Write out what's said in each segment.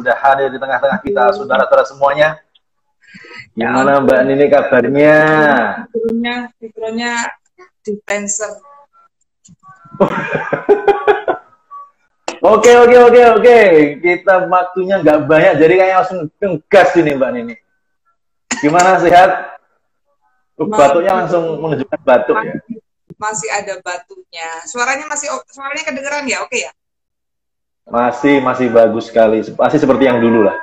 sudah hadir di tengah-tengah kita, saudara-saudara semuanya. Gimana Mbak Nini kabarnya? Tidurnya dispenser. Oke. Kita waktunya nggak banyak, jadi kayaknya langsung gas ini Mbak Nini. Gimana, sehat? Batuknya langsung menunjukkan batuk ya? Masih ada batunya. Suaranya kedengeran ya? Oke ya? Masih bagus sekali. Masih seperti yang dulu lah.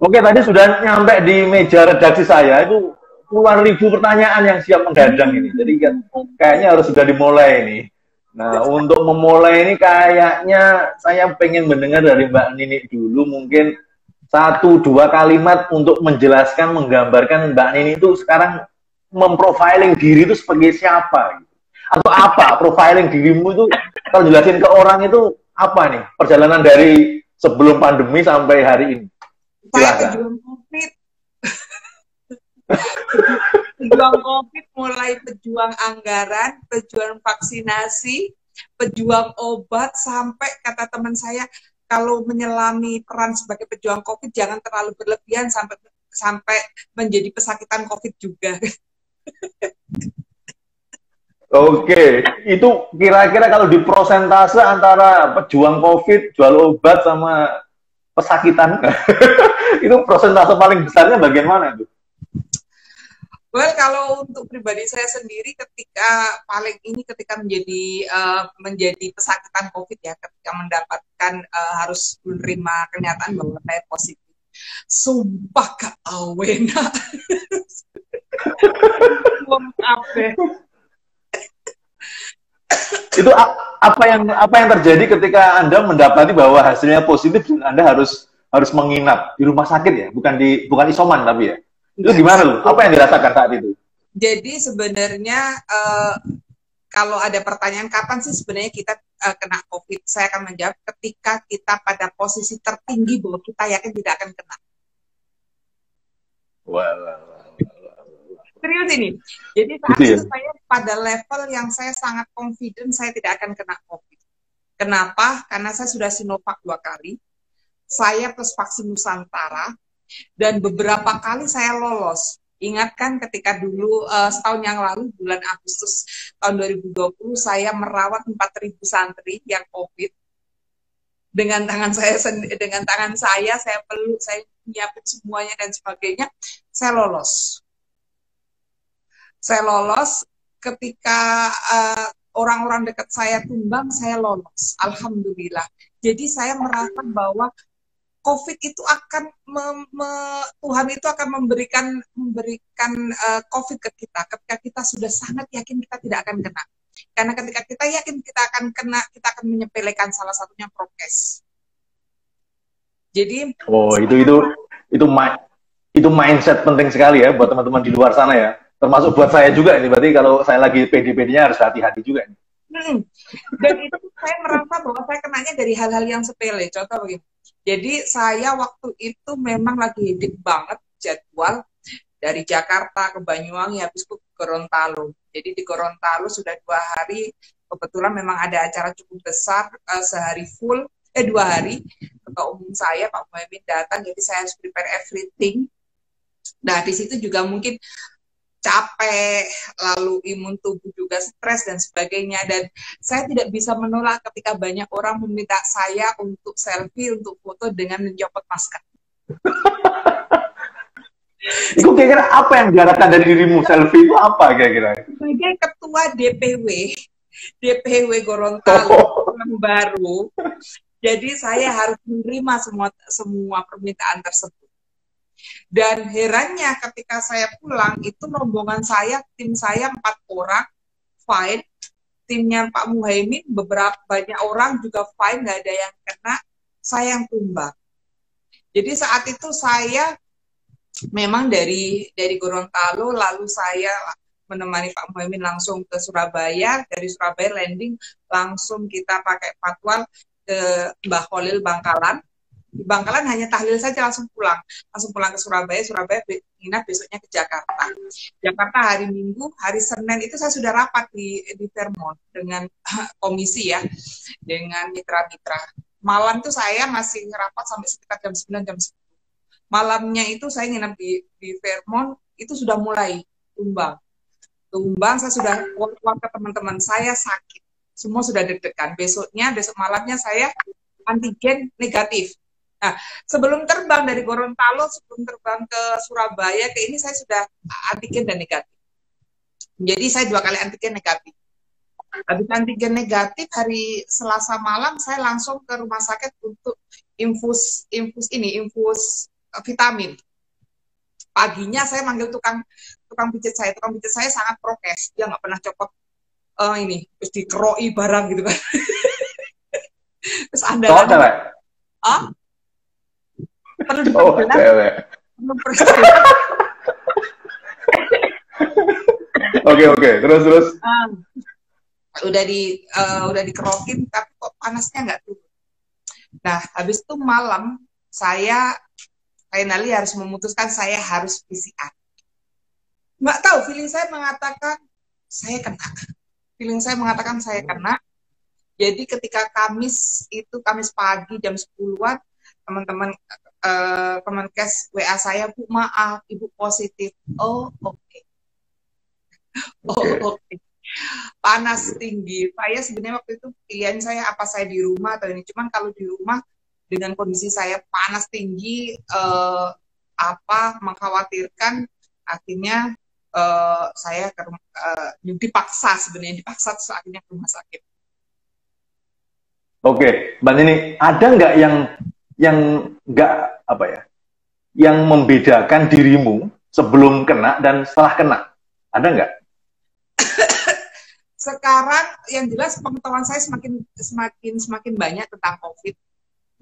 Oke, tadi sudah nyampe di meja redaksi saya, itu puluhan ribu pertanyaan yang siap menghadang ini. Jadi kayaknya harus sudah dimulai ini. Nah, untuk memulai ini kayaknya saya pengen mendengar dari Mbak Nini dulu, mungkin 1-2 kalimat untuk menjelaskan, menggambarkan Mbak Nini itu sekarang memprofiling diri itu sebagai siapa? Atau apa? Profiling dirimu itu, kalau jelasin ke orang itu apa nih? Perjalanan dari sebelum pandemi sampai hari ini. Saya pejuang COVID. Pejuang COVID, mulai pejuang anggaran, pejuang vaksinasi, pejuang obat, sampai kata teman saya, kalau menyelami peran sebagai pejuang COVID jangan terlalu berlebihan sampai menjadi pesakitan COVID juga. Oke, itu kira-kira kalau di prosentase antara pejuang COVID, jual obat sama pesakitan, itu prosentase paling besarnya bagaimana tuh? Well, kalau untuk pribadi saya sendiri, ketika menjadi pesakitan COVID ya, ketika mendapatkan harus menerima kenyataan bahwa saya positif, sumpah Kak Awena. Itu apa yang terjadi ketika Anda mendapati bahwa hasilnya positif dan Anda harus menginap di rumah sakit ya, bukan isoman tapi ya. Itu gimana loh? Apa yang dirasakan saat itu? Jadi sebenarnya kalau ada pertanyaan kapan sih sebenarnya kita kena COVID, saya akan menjawab ketika kita pada posisi tertinggi bahwa kita yakin tidak akan kena. Serius ini. Jadi saat itu saya pada level yang saya sangat confident saya tidak akan kena COVID. Kenapa? Karena saya sudah Sinovac 2 kali, saya plus vaksin Nusantara, dan beberapa kali saya lolos. Ingat kan ketika dulu setahun yang lalu bulan Agustus tahun 2020 saya merawat 4.000 santri yang COVID dengan tangan saya peluk, saya nyiapin semuanya dan sebagainya, saya lolos. Saya lolos ketika orang-orang dekat saya tumbang, saya lolos. Alhamdulillah. Jadi saya merasa bahwa COVID itu akan Tuhan itu akan memberikan COVID ke kita ketika kita sudah sangat yakin kita tidak akan kena. Karena ketika kita yakin kita akan kena, kita akan menyepelekan salah satunya prokes. Jadi itu mindset penting sekali ya buat teman-teman di luar sana ya. Termasuk buat saya juga ini, berarti kalau saya lagi pede-pedenya harus hati-hati juga nih. Dan itu saya merasa bahwa saya kenanya dari hal-hal yang sepele. Contoh begini, jadi saya waktu itu memang lagi hektik banget jadwal dari Jakarta ke Banyuwangi, habis itu ke Gorontalo. Jadi di Gorontalo sudah 2 hari, kebetulan memang ada acara cukup besar, sehari full, 2 hari, ketua umum saya Pak Muhaimin datang, jadi saya harus prepare everything. Nah di situ juga mungkin capek, lalu imun tubuh juga stres dan sebagainya, dan saya tidak bisa menolak ketika banyak orang meminta saya untuk selfie, untuk foto dengan mencopot masker. Itu kira-kira apa yang diharapkan dari dirimu? Selfie itu apa kira-kira? Sebagai ketua DPW Gorontalo yang baru, jadi saya harus menerima semua permintaan tersebut. Dan herannya ketika saya pulang, itu rombongan saya, tim saya 4 orang, fine. Timnya Pak Muhaimin, banyak orang juga fine, nggak ada yang kena, saya yang tumbang. Jadi saat itu saya memang dari Gorontalo, lalu saya menemani Pak Muhaimin langsung ke Surabaya, dari Surabaya landing, langsung kita pakai patwal ke Mbah Kholil Bangkalan. Di Bangkalan hanya tahlil saja langsung pulang ke Surabaya nginap besoknya ke Jakarta hari Minggu, hari Senin itu saya sudah rapat di Fairmont dengan komisi ya, dengan mitra-mitra. malam tuh saya masih rapat sampai sekitar jam 9, jam 10. Malamnya itu saya nginep di Fairmont, itu sudah mulai tumbang. Saya sudah keluar ke teman-teman, saya sakit. Semua sudah deg-degan. Besok malamnya saya antigen negatif. Nah, sebelum terbang dari Gorontalo, sebelum terbang ke Surabaya, ke ini saya sudah antigen dan negatif. Jadi saya 2 kali antigen negatif. Habis antigen negatif, hari Selasa malam saya langsung ke rumah sakit untuk infus vitamin. Paginya saya manggil tukang pijat saya. Tukang pijat saya sangat prokes. Dia nggak pernah copot terus dikeroi barang gitu kan. Terus andalan. Perlu diperjelas. Oke, terus. Udah dikerokin, tapi kok panasnya nggak turun. Nah, habis itu malam saya finally harus memutuskan saya harus PCR. Nggak tahu, feeling saya mengatakan saya kena. Jadi ketika Kamis pagi jam 10-an, teman-teman Kemenkes WA saya, Bu, maaf, Ibu positif. Oh, oke. Panas tinggi. Saya sebenarnya waktu itu pilihan saya apa saya di rumah atau ini. Cuman kalau di rumah dengan kondisi saya panas tinggi, mengkhawatirkan, akhirnya saya dipaksa terus akhirnya ke rumah sakit. Oke, Mbak Nini, ada nggak yang nggak yang membedakan dirimu sebelum kena dan setelah kena? Ada nggak? Sekarang yang jelas pengetahuan saya semakin banyak tentang COVID.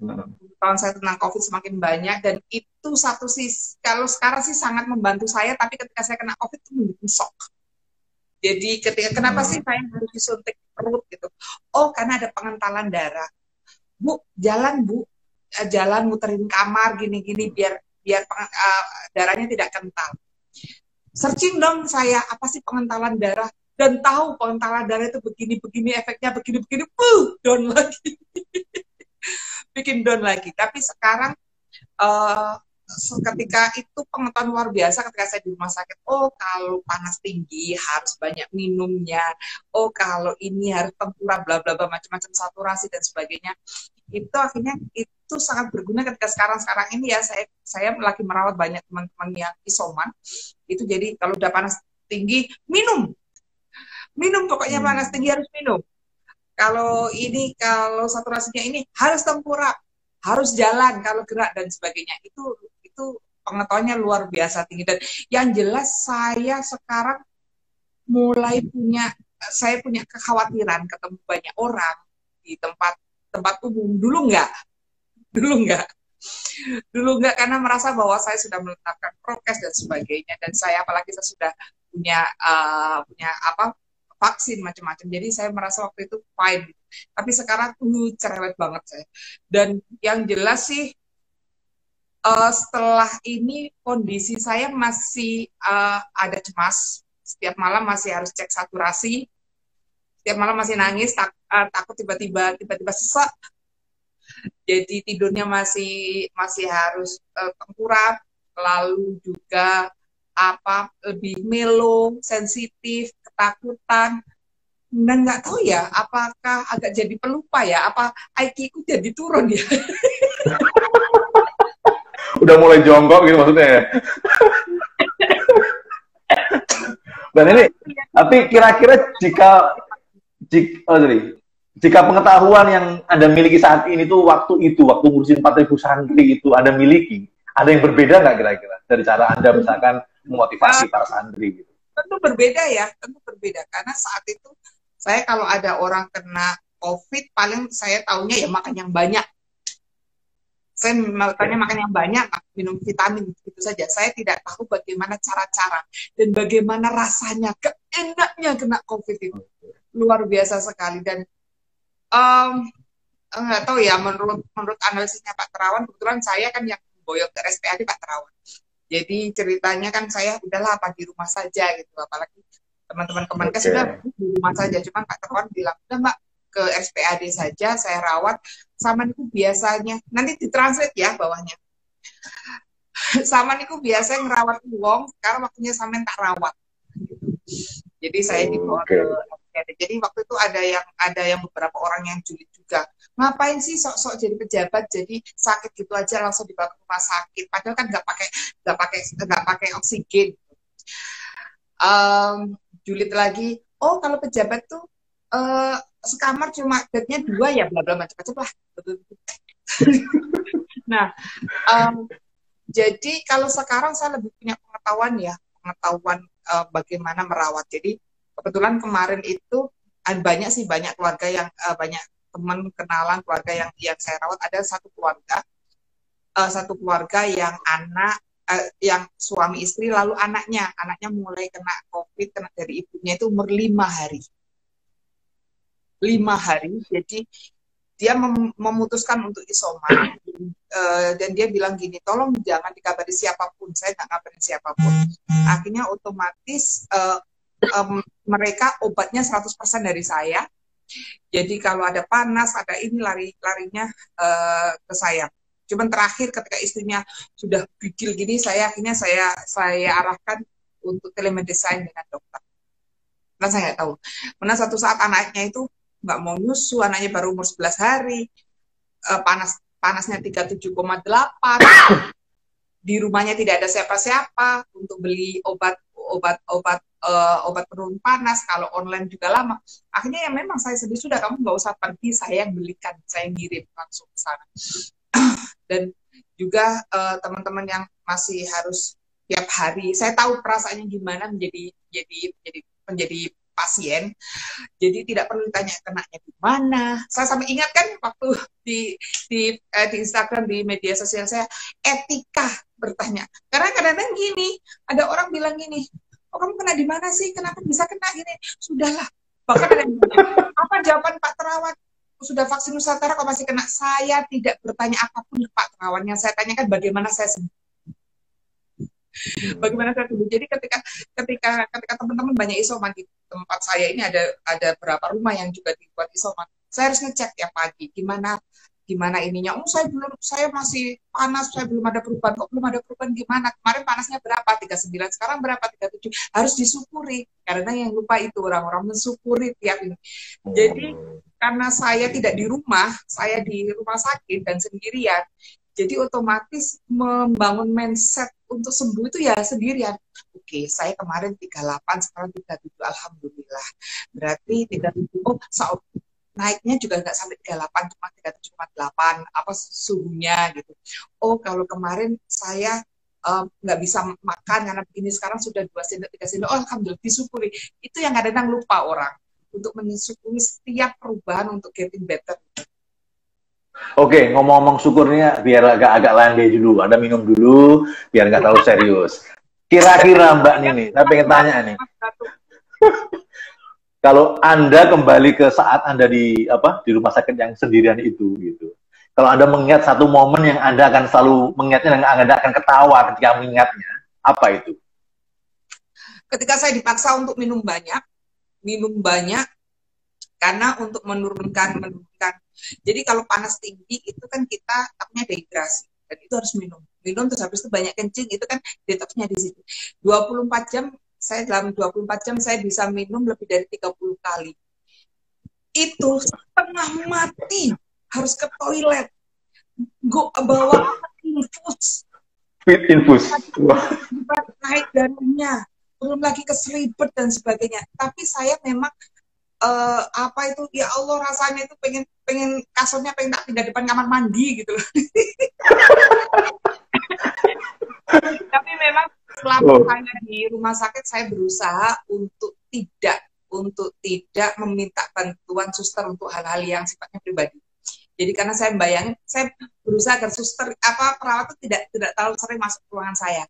Pengetahuan saya tentang COVID semakin banyak, dan itu satu sisi, kalau sekarang sih sangat membantu saya, tapi ketika saya kena COVID itu menjadi shock. Jadi kenapa sih saya harus disuntik perut gitu? Oh, karena ada pengentalan darah. Bu, jalan muterin kamar gini-gini biar darahnya tidak kental. Searching dong saya, apa sih pengentalan darah? Dan tahu pengentalan darah itu begini-begini, efeknya begini-begini, down lagi. Bikin down lagi. Tapi sekarang ketika itu pengetahuan luar biasa ketika saya di rumah sakit. Oh, kalau panas tinggi harus banyak minumnya. Oh, kalau ini harus tempura bla bla bla, macam-macam saturasi dan sebagainya. Itu akhirnya itu sangat berguna ketika sekarang ini ya, saya lagi merawat banyak teman-teman yang isoman. Itu jadi kalau udah panas tinggi minum pokoknya panas tinggi harus minum. Kalau saturasinya ini harus tempura, harus jalan kalau gerak dan sebagainya. Itu pengetahuannya luar biasa tinggi. Dan yang jelas saya sekarang mulai punya kekhawatiran ketemu banyak orang di tempat umum. Dulu enggak karena merasa bahwa saya sudah menetapkan prokes dan sebagainya, dan saya apalagi saya sudah punya vaksin macam-macam. Jadi saya merasa waktu itu fine. Tapi sekarang cerewet banget saya. Dan yang jelas sih setelah ini kondisi saya masih ada cemas. Setiap malam masih harus cek saturasi. Setiap malam masih nangis, takut tiba-tiba sesak. Jadi tidurnya masih harus tengkurap, lalu juga lebih melo, sensitif, ketakutan, dan nggak tahu ya apakah agak jadi pelupa ya, apa IQ-ku jadi turun ya. Udah mulai jongkok gitu maksudnya ya. Dan ini, tapi kira-kira jika pengetahuan yang Anda miliki saat ini tuh waktu ngurusin 4.000 santri itu Anda miliki, ada yang berbeda nggak kira-kira dari cara Anda misalkan memotivasi para santri gitu? Tentu berbeda karena saat itu saya kalau ada orang kena COVID paling saya taunya ya makan yang banyak. Saya makan yang banyak, minum vitamin gitu saja. Saya tidak tahu bagaimana cara-cara dan bagaimana rasanya, keenaknya kena COVID itu. Luar biasa sekali. Dan nggak tahu ya, menurut analisisnya Pak Terawan, kebetulan saya kan yang boyok ke RSPAD Pak Terawan. Jadi ceritanya kan saya udahlah di rumah saja gitu, apalagi teman-teman Kemenkes sudah di rumah saja. Cuman Pak Terawan bilang, udah Mbak, ke RSPAD saja, saya rawat, sama niku biasanya nanti ditranslate ya bawahnya. Sama niku biasa ngerawat wong, sekarang waktunya sampean tak rawat. Jadi saya dibawa ke jadi waktu itu ada yang beberapa orang yang julid juga. Ngapain sih sok-sok jadi pejabat, jadi sakit gitu aja langsung dibawa ke rumah sakit. Padahal kan nggak pakai oksigen. Julid lagi. Oh kalau pejabat tuh sekamar cuma bednya 2 ya, bla bla macam-macam lah. Nah, jadi kalau sekarang saya lebih punya pengetahuan bagaimana merawat. Jadi kebetulan kemarin itu banyak keluarga yang banyak teman kenalan keluarga yang saya rawat. Ada satu keluarga yang yang suami istri lalu anaknya mulai kena COVID, kena dari ibunya itu umur 5 hari. 5 hari, jadi dia memutuskan untuk isoman dan dia bilang gini, tolong jangan dikabari siapapun, saya nggak kabarin siapapun. Akhirnya otomatis mereka obatnya 100% dari saya. Jadi kalau ada panas, ada ini larinya ke saya. Cuman terakhir ketika istrinya sudah gigil gini, akhirnya saya arahkan untuk telemedicine dengan dokter. Karena saya nggak tahu. Karena satu saat anaknya itu nggak mau nyusu, anaknya baru umur 11 hari, panasnya 37,8, di rumahnya tidak ada siapa-siapa untuk beli obat penurun panas, kalau online juga lama. Akhirnya ya memang saya sedih, sudah kamu nggak usah pergi, saya yang belikan, saya ngirim langsung ke sana. Dan juga teman-teman yang masih harus tiap hari, saya tahu perasaannya gimana menjadi pasien, jadi tidak perlu ditanya kenanya di mana. Saya sampai ingat kan waktu di Instagram, di media sosial saya, etika bertanya. Karena kadang-kadang gini, ada orang bilang gini, oh kamu kena di mana sih? Kenapa bisa kena gini? Sudahlah. Bahkan ada yang bilang, apa jawaban Pak Terawan? Sudah vaksin Nusantara kok masih kena? Saya tidak bertanya apapun Pak Terawan. Yang saya tanyakan bagaimana saya sembuh. Bagaimana saya sembuh. Jadi ketika teman-teman banyak isoman di tempat saya ini, ada berapa rumah yang juga dibuat isoman, saya harus ngecek ya pagi gimana ininya. Oh saya masih panas, saya belum ada perubahan. Kok belum ada perubahan? Gimana kemarin panasnya berapa? 39, sekarang berapa? 37. Harus disyukuri, karena yang lupa itu orang-orang mensyukuri tiap ini. Jadi karena saya tidak di rumah, saya di rumah sakit dan sendirian, jadi otomatis membangun mindset untuk sembuh itu ya sendirian. Oke, saya kemarin 38, sekarang 37, alhamdulillah. Berarti 37, oh naiknya juga nggak sampai 38, cuma 37,8, apa suhunya gitu. Oh, kalau kemarin saya nggak bisa makan karena begini, sekarang sudah 2 sendok, 3 sendok, oh alhamdulillah, disyukuri. Itu yang kadang-kadang lupa orang, untuk mensyukuri setiap perubahan untuk getting better. Oke, ngomong-ngomong syukurnya biar agak landai dulu. Anda minum dulu biar nggak terlalu serius. Kira-kira Mbak Nini, saya pengen tanya nih. Kalau Anda kembali ke saat Anda di rumah sakit yang sendirian itu gitu. Kalau Anda mengingat satu momen yang Anda akan selalu mengingatnya dan Anda akan ketawa ketika mengingatnya, apa itu? Ketika saya dipaksa untuk minum banyak karena untuk menurunkan. Jadi kalau panas tinggi itu kan kita takutnya dehidrasi, dan itu harus minum terus habis itu banyak kencing, itu kan detoxnya di situ. 24 jam saya bisa minum lebih dari 30 kali. Itu setengah mati, harus ke toilet, bawa infus. Naik darahnya, belum lagi keseripet dan sebagainya. Tapi saya memang ya Allah, rasanya itu pengen kasurnya pengen tak pindah depan kamar mandi gitu loh. Tapi memang selama saya di rumah sakit, saya berusaha untuk tidak meminta bantuan suster untuk hal-hal yang sifatnya pribadi. Jadi karena saya bayangin, saya berusaha agar suster perawat itu tidak terlalu sering masuk ke ruangan saya.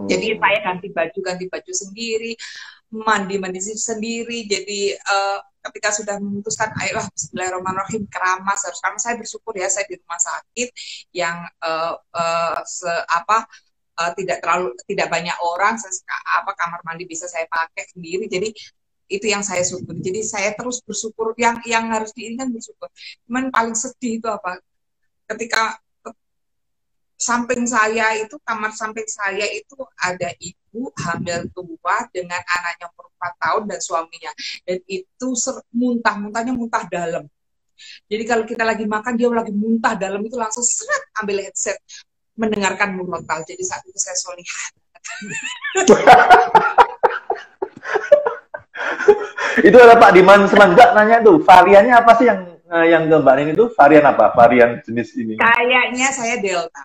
Jadi saya ganti baju sendiri, mandi sendiri. Jadi ketika sudah memutuskan, ayolah bismillahirrahmanirrahim, keramas, karena saya bersyukur ya, saya di rumah sakit yang tidak banyak orang, kamar mandi bisa saya pakai sendiri. Jadi Itu yang saya syukur. Jadi saya terus bersyukur. Yang harus diinginkan bersyukur. Cuman paling sedih itu apa? Ketika samping saya itu, kamar samping saya itu ada ibu hamil tua dengan anaknya umur 4 tahun dan suaminya. Dan itu muntah-muntahnya muntah dalam. Jadi kalau kita lagi makan, dia lagi muntah dalam itu langsung seret ambil headset mendengarkan murotal. Jadi saat itu saya solihat. Itu ada Pak Diman Semanggak nanya tuh, variannya apa sih yang ke Mbak Nini itu? Varian apa? Varian jenis ini? Kayaknya saya Delta.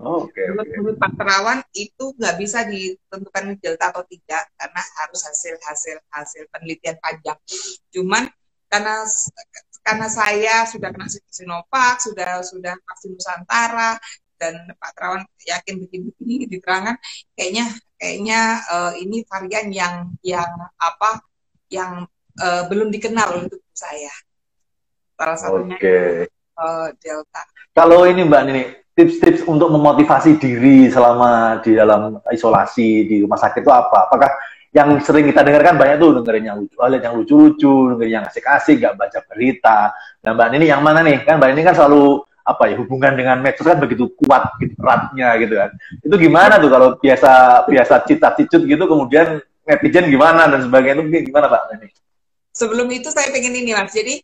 Oke. Menurut Pak Terawan itu nggak bisa ditentukan Delta atau tidak karena harus hasil penelitian panjang. Cuman karena saya sudah kena Sinovac, sudah vaksin Nusantara, dan Pak Terawan yakin begini diterangkan, kayaknya ini varian yang belum dikenal oleh tubuh saya. Salah satunya Delta. Kalau ini Mbak Nini, tips-tips untuk memotivasi diri selama di dalam isolasi di rumah sakit itu apa? Apakah yang sering kita dengarkan banyak tuh dengerin yang lucu-lucu, dengerin yang asik-asik, nggak baca berita. Nah Mbak Nini yang mana nih? Kan Mbak Nini kan selalu hubungan dengan medsos kan begitu kuat, gitu, eratnya gitu kan. Itu gimana tuh kalau biasa citat-cicut gitu, kemudian netizen gimana dan sebagainya itu gimana Mbak Nini? Sebelum itu saya pengen ini Mas, jadi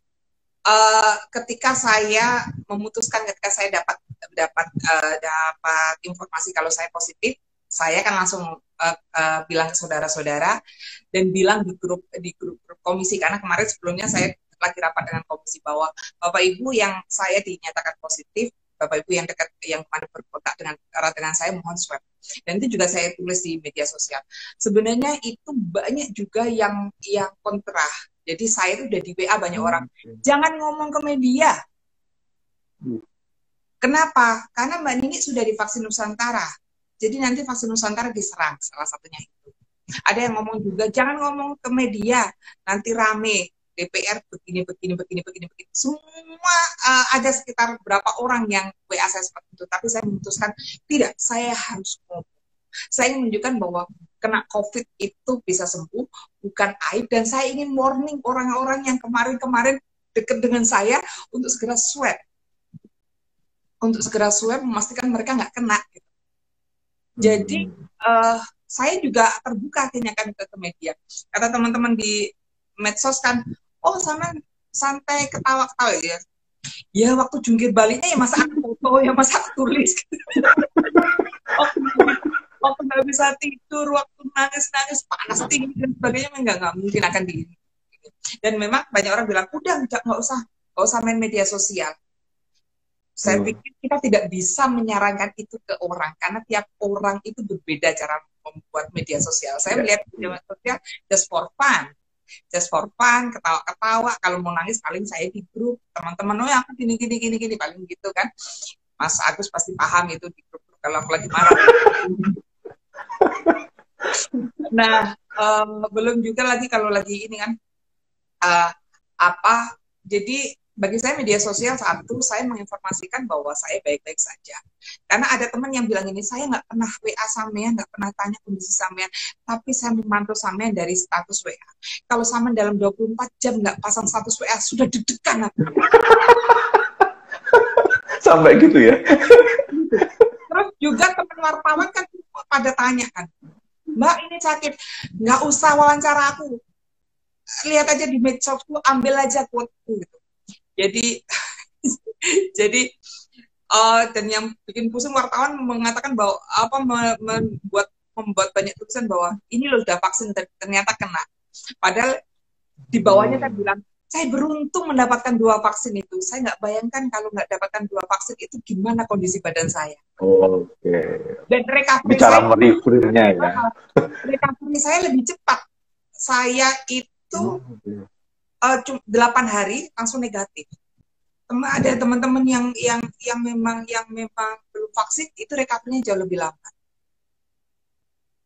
ketika saya memutuskan, ketika saya dapat informasi kalau saya positif, saya kan langsung bilang ke saudara-saudara dan bilang di grup komisi, karena kemarin sebelumnya saya lagi rapat dengan komisi bahwa Bapak Ibu yang saya dinyatakan positif, Bapak Ibu yang dekat, yang kemarin berkontak erat dengan saya, mohon swab. Dan itu juga saya tulis di media sosial. Sebenarnya itu banyak juga yang kontra. Jadi saya itu udah di WA banyak orang, jangan ngomong ke media. Kenapa? Karena Mbak Nini sudah divaksin Nusantara. Jadi nanti vaksin Nusantara diserang, salah satunya itu. Ada yang ngomong juga, jangan ngomong ke media, nanti rame. DPR begini. Semua ada sekitar berapa orang yang WA saya seperti itu. Tapi saya memutuskan, tidak, saya harus ngomong. Saya ingin menunjukkan bahwa kena COVID itu bisa sembuh, bukan aib. Dan saya ingin warning orang-orang yang kemarin dekat dengan saya untuk segera swab. Untuk segera swab, memastikan mereka nggak kena. Gitu. Jadi, saya juga terbuka akhirnya kan ke media. Kata teman-teman di medsos kan, oh sama santai ketawa-ketawa ya. Ya waktu jungkir baliknya ya masa aku foto, ya masa aku tulis. Waktu nggak bisa tidur, waktu nangis panas tinggi dan sebagainya, nggak mungkin akan di. Dan memang banyak orang bilang udah nggak usah main media sosial. Saya pikir kita tidak bisa menyarankan itu ke orang karena tiap orang itu berbeda cara membuat media sosial. Saya melihat media sosial just for fun, ketawa-ketawa. Kalau mau nangis paling saya di grup teman-teman, oh aku gini paling gitu kan. Mas Agus pasti paham itu di grup kalau aku lagi marah. Nah, belum juga lagi kalau lagi ini kan jadi bagi saya media sosial, satu, saya menginformasikan bahwa saya baik-baik saja. Karena ada teman yang bilang ini, saya nggak pernah WA sampean, nggak pernah tanya kondisi sampean, tapi saya memantau sampean dari status WA. Kalau sampean dalam 24 jam nggak pasang status WA, sudah deg-degan. Sampai gitu ya? Terus juga teman wartawan kan pada tanya kan, Mbak ini sakit, nggak usah wawancara aku. Lihat aja di medsosku, ambil aja quote-ku gitu. Jadi dan yang bikin pusing wartawan mengatakan bahwa membuat banyak tulisan bahwa ini loh udah vaksin ternyata kena. Padahal di bawahnya kan bilang saya beruntung mendapatkan 2 vaksin itu. Saya nggak bayangkan kalau nggak dapatkan 2 vaksin itu gimana kondisi badan saya. Oke. Dan recovery bicara mereframe-nya ya. Recovery saya lebih cepat. Saya itu 8 hari langsung negatif. Ada teman-teman yang memang belum vaksin itu recovery-nya jauh lebih lambat.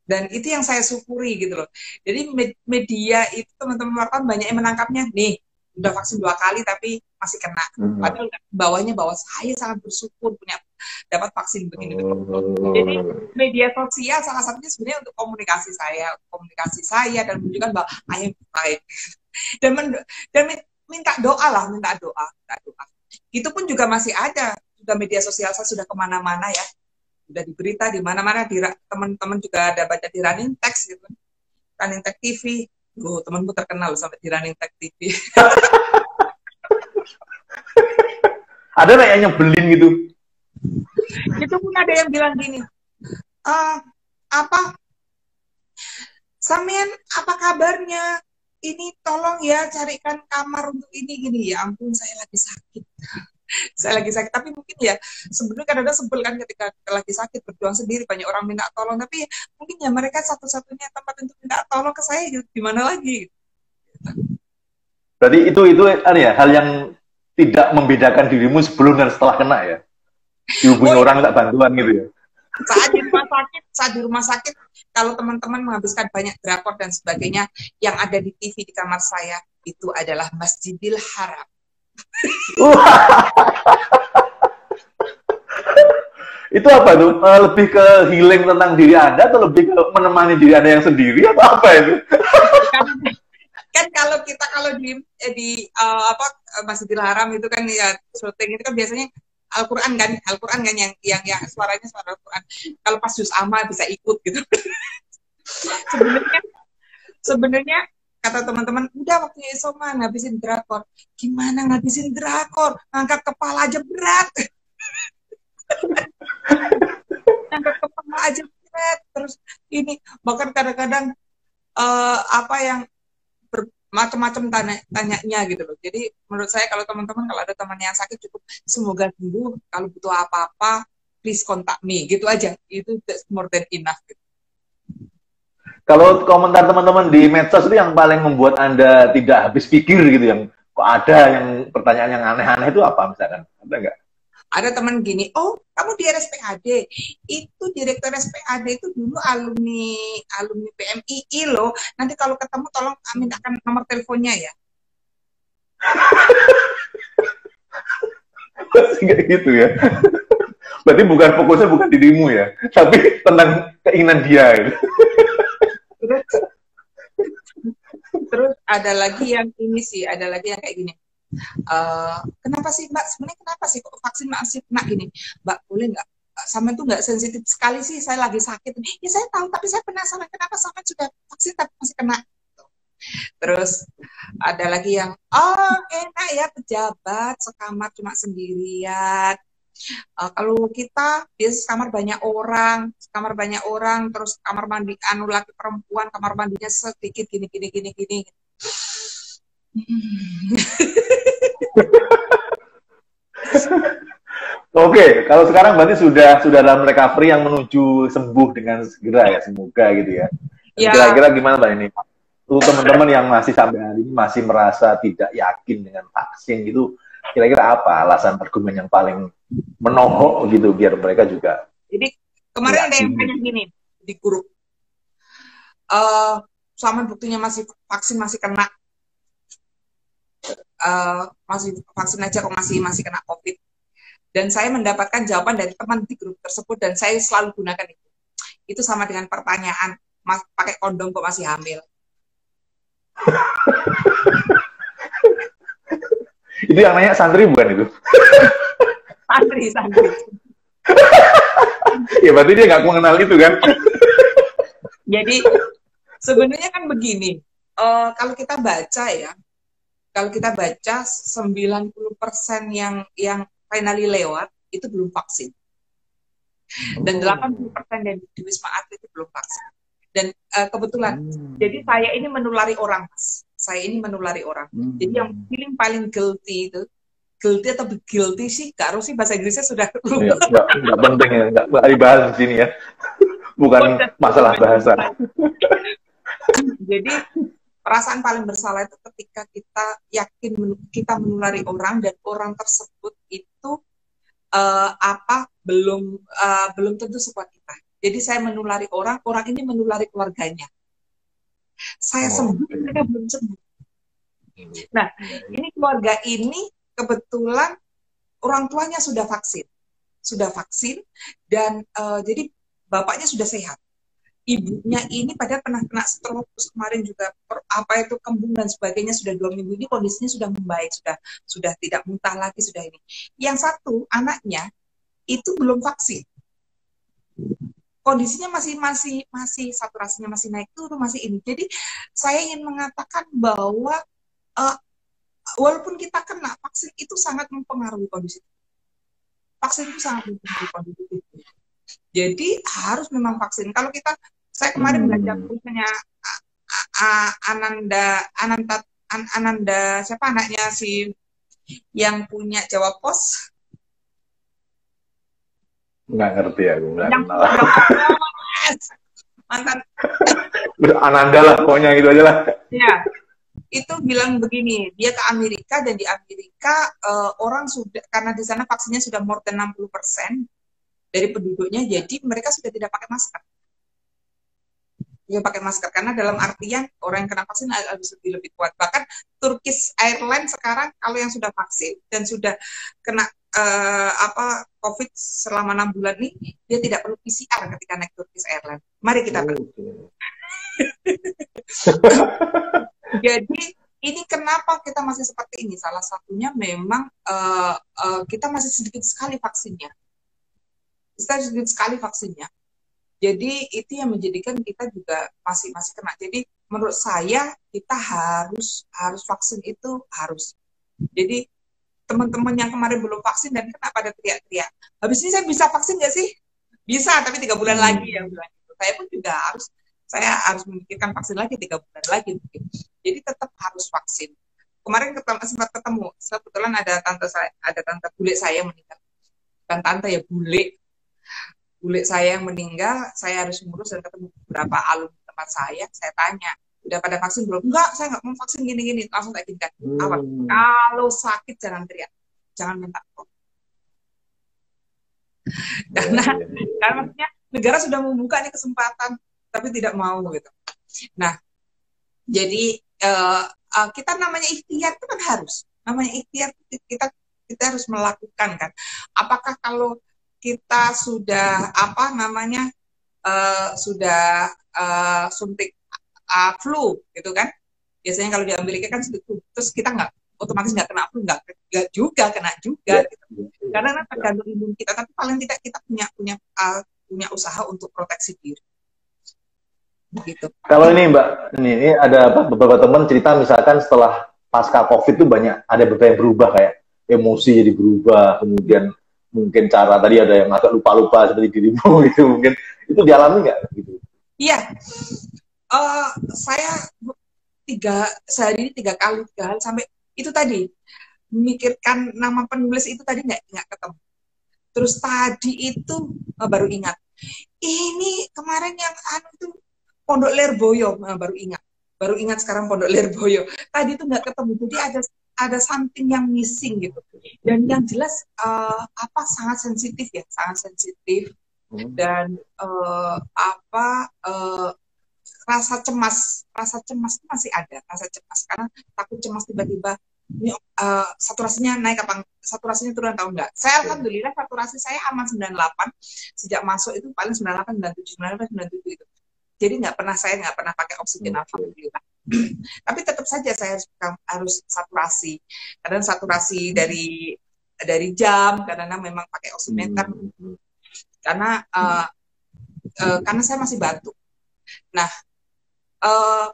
Dan itu yang saya syukuri gitu loh. Jadi media itu teman-teman wartawan banyak yang menangkapnya, nih udah vaksin 2 kali tapi masih kena. Padahal bawahnya bahwa saya sangat bersyukur punya dapat vaksin begini-begini. Jadi media sosial salah satunya sebenarnya untuk komunikasi saya dan menunjukkan bahwa I am fine. Dan minta doa lah, minta doa. Itu pun juga masih ada. Juga media sosial saya sudah kemana-mana ya. Sudah di berita di mana-mana, teman-teman juga ada baca di Running Text gitu. Running Text TV. Temanku terkenal sampai di Running Text TV. Ada nggak yang nyebelin gitu? Itu pun ada yang bilang gini, Samian apa kabarnya? Ini tolong ya carikan kamar untuk ini gini. Ya ampun, saya lagi sakit. Tapi mungkin ya sebenarnya kadang-kadang sebel kan ketika lagi sakit berjuang sendiri, banyak orang minta tolong, tapi mungkin ya mereka satu-satunya tempat untuk minta tolong ke saya, gimana lagi? Berarti itu ya hal yang tidak membedakan dirimu sebelum dan setelah kena ya? Dihubungi orang tak bantuan gitu ya? Saat di rumah sakit, kalau teman-teman menghabiskan banyak drakor dan sebagainya, yang ada di TV di kamar saya, itu adalah Masjidil Haram. Itu apa tuh? Lebih ke healing tentang diri Anda atau lebih ke menemani diri Anda yang sendiri atau apa itu? Kan kalau di Masjidil Haram itu kan ya syuting itu kan biasanya Al-Quran kan yang suaranya suara Al-Quran. Kalau pas juz amma bisa ikut gitu. Sebenarnya kata teman-teman, udah waktunya isoman ngabisin drakor. Gimana ngabisin drakor? Ngangkat kepala aja berat. Ngangkat kepala aja berat. Terus ini bahkan kadang-kadang yang macam-macam tanyanya gitu loh. Jadi menurut saya kalau teman-teman kalau ada teman yang sakit cukup semoga sembuh. Kalau butuh apa-apa please contact me gitu aja. Itu that's more than enough gitu. Kalau komentar teman-teman di medsos itu yang paling membuat Anda tidak habis pikir gitu, yang kok ada yang pertanyaan yang aneh-aneh itu apa misalkan? Ada nggak? Ada teman gini, oh kamu di RSPAD, itu direktur RSPAD itu dulu alumni PMII loh, nanti kalau ketemu tolong mintakan nomor teleponnya ya. Kayak gitu ya. Berarti fokusnya bukan dirimu ya, tapi tentang keinginan dia gitu. Terus ada lagi yang kayak gini. Kenapa sih Mbak? Sebenarnya kenapa sih kok vaksin masih kena gini? Mbak, boleh nggak? Sama itu nggak sensitif sekali sih, saya lagi sakit. Ya saya tahu, tapi saya penasaran kenapa sama sudah vaksin tapi masih kena. Terus ada lagi yang, enak ya pejabat sekamar cuma sendirian. Kalau kita biasa kamar banyak orang, terus kamar mandi laki perempuan, kamar mandinya sedikit gini. Oke, kalau sekarang berarti sudah dalam recovery yang menuju sembuh dengan segera ya, semoga gitu ya. Kira-kira gimana Mbak ini? Untuk teman-teman yang masih sampai hari ini masih merasa tidak yakin dengan vaksin gitu, kira-kira apa alasan argumen yang paling menohok gitu biar mereka juga. Jadi kemarin ada yang tanya gini di grup, selama buktinya vaksin masih kena, masih vaksin aja kok masih kena COVID. Dan saya mendapatkan jawaban dari teman di grup tersebut dan saya selalu gunakan itu. Itu sama dengan pertanyaan, pakai kondom kok masih hamil? Itu yang nanya santri bukan itu? Santri. Ya berarti dia nggak mengenal itu kan? Jadi sebenarnya kan begini, kalau kita baca 90% yang finally lewat itu belum vaksin. Dan 80% dari di Wisma Atlet itu belum vaksin. Dan kebetulan, jadi saya ini menulari orang, Mas. Jadi yang feeling paling guilty itu, guilty atau guilty sih, gak harus sih bahasa Inggrisnya sudah lupa. Nggak penting ya, nggak dibahas di sini ya. Bukan masalah bahasa. Jadi perasaan paling bersalah itu ketika kita yakin kita menulari orang dan orang tersebut itu belum tentu sekuat kita. Jadi saya menulari orang ini menulari keluarganya. Saya sembuh, mereka belum sembuh. Nah, ini keluarga ini kebetulan orang tuanya sudah vaksin. sudah vaksin, dan jadi bapaknya sudah sehat. Ibunya ini padahal pernah kena stroke, terus kemarin juga apa itu kembung dan sebagainya, sudah 2 minggu ini kondisinya sudah membaik, sudah tidak muntah lagi, sudah ini. Yang satu anaknya itu belum vaksin, kondisinya masih saturasinya masih naik turun, masih ini. Jadi saya ingin mengatakan bahwa walaupun kita kena, vaksin itu sangat mempengaruhi kondisi. Vaksin itu sangat mempengaruhi kondisi. Jadi harus memang vaksin. Kalau saya kemarin belajar punya Ananda, siapa anaknya si yang punya Jawa Pos? Nggak ngerti aku, nggak kenal. Mantan. Ananda lah, pokoknya gitu aja lah. Ya, itu bilang begini, dia ke Amerika, dan di Amerika orang sudah, karena di sana vaksinnya sudah more than 60% dari penduduknya, jadi mereka sudah tidak pakai masker. Dia pakai masker karena dalam artian orang yang kena vaksin harus lebih kuat. Bahkan Turkish Airlines sekarang kalau yang sudah vaksin dan sudah kena COVID selama 6 bulan ini, dia tidak perlu PCR ketika naik Turkish Airlines. Mari kita Jadi ini kenapa kita masih seperti ini? Salah satunya memang kita masih sedikit sekali vaksinnya. Jadi itu yang menjadikan kita juga masih kena. Jadi menurut saya kita harus vaksin itu harus. Jadi teman-teman yang kemarin belum vaksin dan kena pada teriak-teriak, habis ini saya bisa vaksin nggak sih? Bisa, tapi 3 bulan lagi ya. Saya pun juga saya harus memikirkan vaksin lagi 3 bulan lagi. Jadi tetap harus vaksin. Kemarin sempat ketemu, kebetulan ada tante bule saya meninggal. Bukan tante ya, bule saya yang meninggal, saya harus ngurus dan ketemu beberapa alumni tempat saya tanya, udah pada vaksin belum? Enggak, saya nggak mau vaksin gini-gini. Langsung tak ginikan. Kalau sakit jangan teriak, jangan minta tolong. Karena maksudnya negara sudah membuka nih kesempatan, tapi tidak mau gitu. Nah, jadi kita namanya ikhtiar itu kan harus, namanya ikhtiar kita harus melakukan kan. Apakah kalau kita sudah sudah suntik flu gitu kan, biasanya kalau di Amerika kan terus kita otomatis nggak kena flu, nggak juga kena juga gitu. Karena tergantung imun kita, tapi paling tidak kita punya usaha untuk proteksi diri gitu. Kalau ini Mbak, ini ada beberapa teman cerita misalkan setelah pasca COVID itu ada beberapa yang berubah, kayak emosi jadi berubah, kemudian mungkin cara tadi ada yang agak lupa-lupa seperti dirimu gitu, mungkin itu dialami nggak gitu? Iya, saya sehari ini 3 kali sampai itu tadi memikirkan nama penulis itu tadi nggak ketemu. Terus tadi itu baru ingat, ini kemarin yang itu Pondok Lerboyo, baru ingat sekarang Pondok Lerboyo. Tadi itu nggak ketemu, jadi ada something yang missing gitu. Dan yang jelas sangat sensitif ya, sangat sensitif. Dan rasa cemas itu masih ada, rasa cemas karena takut cemas tiba-tiba ini saturasinya naik apa saturasinya turun atau enggak. Saya alhamdulillah saturasi saya aman 98 sejak masuk, itu paling 98 97 itu. Jadi saya nggak pernah pakai oksigen, alhamdulillah. Tapi tetap saja saya harus saturasi. Kadang saturasi dari jam, karena memang pakai oximeter. Karena saya masih batuk. Nah,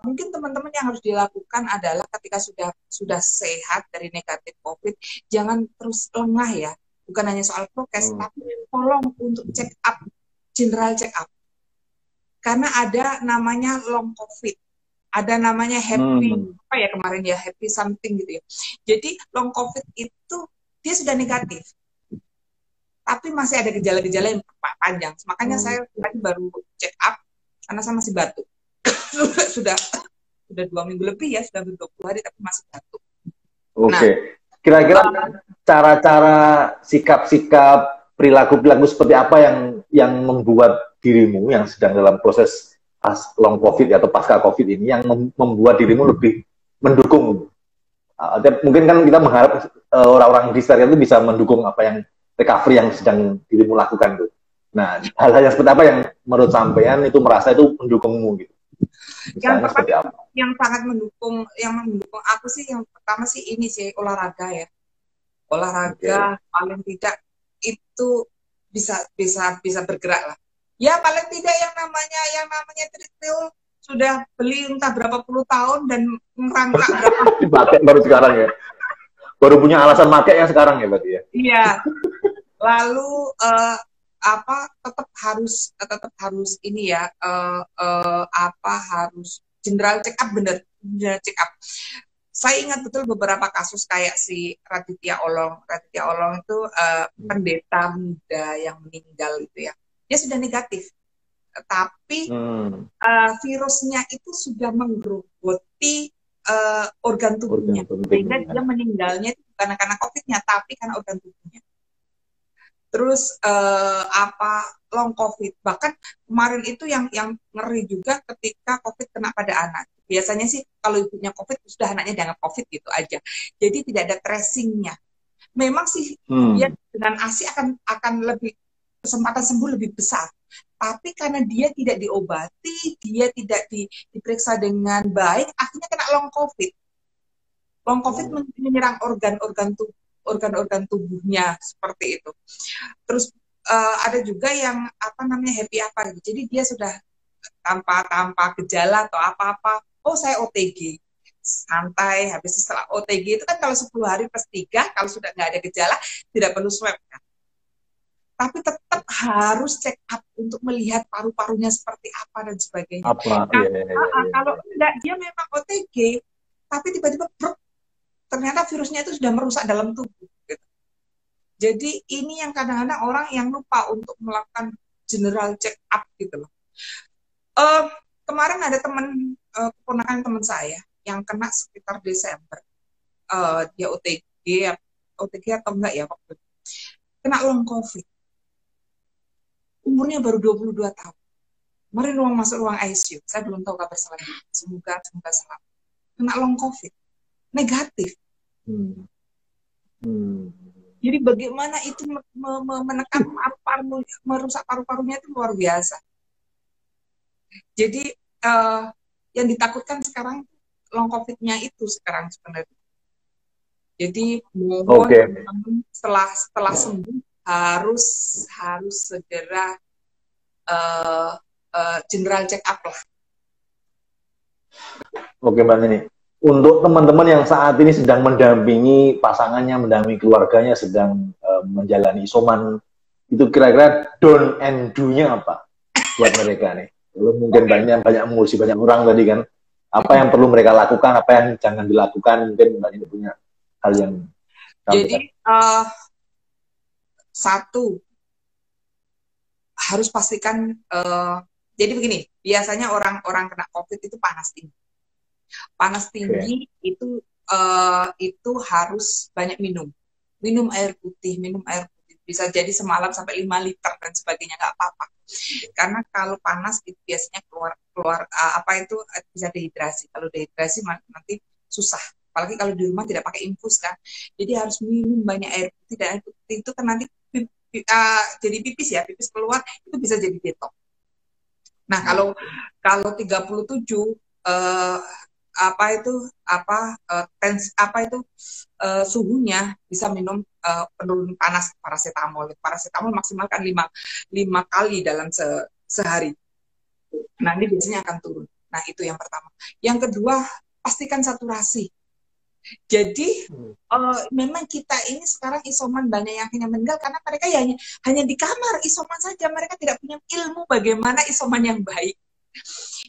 mungkin teman-teman yang harus dilakukan adalah ketika sudah sehat dari negatif COVID, jangan terus lengah ya. Bukan hanya soal prokes, tapi tolong untuk check up, general check up. Karena ada namanya long COVID, ada namanya happy, kemarin ya, happy something gitu ya. Jadi long COVID itu dia sudah negatif, tapi masih ada gejala-gejala yang panjang. Makanya saya tadi baru check up, karena saya masih batuk. sudah 2 minggu lebih ya, sudah 20 hari tapi masih batuk. Oke. Kira-kira cara-cara, sikap-sikap, perilaku-perilaku seperti apa yang membuat dirimu yang sedang dalam proses long COVID atau pasca COVID ini yang membuat dirimu lebih mendukung? Mungkin kan kita mengharap orang-orang di sekitar itu bisa mendukung apa yang recovery yang sedang dirimu lakukan tuh. Nah, hal-hal yang seperti apa yang menurut sampean itu merasa itu mendukungmu gitu? Yang Misalnya pertama seperti apa? yang sangat mendukung, yang mendukung aku sih yang pertama sih ini sih olahraga ya. Oke. Olahraga paling tidak itu bisa bergerak lah. Ya paling tidak yang namanya treadmill sudah beli entah berapa puluh tahun dan ngerangkak berapa. Dipakai baru sekarang ya. Baru punya alasan pakai yang sekarang ya berarti ya. Iya. Lalu apa tetap harus ini ya apa harus general check up, bener general check up. Saya ingat betul beberapa kasus kayak si Raditya Olong itu pendeta muda yang meninggal itu ya, dia sudah negatif, tapi virusnya itu sudah menggerogoti organ tubuhnya, sehingga dia meninggalnya itu bukan karena COVID-nya, tapi karena organ tubuhnya. Terus apa long COVID, bahkan kemarin itu yang ngeri juga ketika COVID kena pada anak. Biasanya sih kalau ibunya COVID sudah anaknya dianggap COVID gitu aja, jadi tidak ada tracingnya. Memang sih dia dengan ASI akan lebih kesempatan sembuh lebih besar, tapi karena dia tidak diobati, dia tidak diperiksa dengan baik, akhirnya kena long COVID. Long COVID menyerang organ-organ tubuhnya seperti itu. Terus ada juga yang apa namanya happy apa gitu. Jadi dia sudah tanpa gejala atau apa-apa. Oh saya OTG, santai. Habis setelah OTG itu kan kalau 10 hari plus 3, kalau sudah nggak ada gejala tidak perlu swab kan. Tapi tetap harus check up untuk melihat paru-parunya seperti apa dan sebagainya. Kalau enggak dia memang OTG, tapi tiba-tiba ternyata virusnya itu sudah merusak dalam tubuh. Gitu. Jadi ini yang kadang-kadang orang yang lupa untuk melakukan general check up gitu loh. Kemarin ada keponakan teman saya yang kena sekitar Desember. Dia OTG atau enggak ya waktu itu. Kena long COVID. Umurnya baru 22 tahun. Kemarin masuk ruang ICU. Saya belum tahu kabar selanjutnya. Semoga selamat. Kena long COVID. Negatif. Jadi bagaimana itu menekan paru-paru, merusak paru-parunya itu luar biasa. Jadi yang ditakutkan sekarang long COVID-nya itu sekarang sebenarnya. Jadi mohon setelah sembuh harus segera general check up lah. Oke Mbak Nini. Untuk teman-teman yang saat ini sedang mendampingi pasangannya, mendampingi keluarganya, sedang menjalani isoman, itu kira-kira down and do-nya apa buat mereka nih? Belum mungkin banyak mengurusi banyak orang tadi kan. Apa yang perlu mereka lakukan, apa yang jangan dilakukan, mungkin Mbak Nini punya hal yang jadi satu harus pastikan jadi begini, biasanya orang kena COVID itu panas tinggi. Panas tinggi itu harus banyak minum air putih, bisa jadi semalam sampai 5 liter dan sebagainya, nggak apa-apa. Karena kalau panas itu biasanya keluar apa itu bisa dehidrasi. Kalau dehidrasi nanti susah. Apalagi kalau di rumah tidak pakai infus kan. Jadi harus minum banyak air putih, dan air putih itu kan nanti jadi pipis keluar itu bisa jadi detox. Nah kalau 37 suhunya bisa minum penurun panas paracetamol maksimalkan 5 kali dalam sehari. Nah ini biasanya akan turun. Nah itu yang pertama. Yang kedua, pastikan saturasi. Jadi memang kita ini sekarang isoman banyak yang hanya meninggal karena mereka ya hanya di kamar isoman saja, mereka tidak punya ilmu bagaimana isoman yang baik.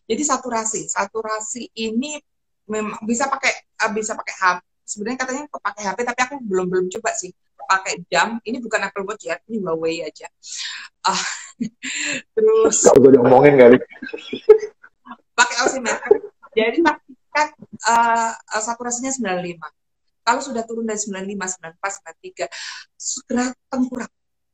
Jadi saturasi ini memang bisa pakai HP. Sebenarnya katanya pakai HP, tapi aku belum coba sih. Pakai jam, ini bukan Apple Watch ya, ini Huawei aja. Terus kalau gue ngomongin kali. Pakai oximeter. Jadi pastikan saturasinya 95. Kalau sudah turun dari 95, 94, 93, segera tengkurap.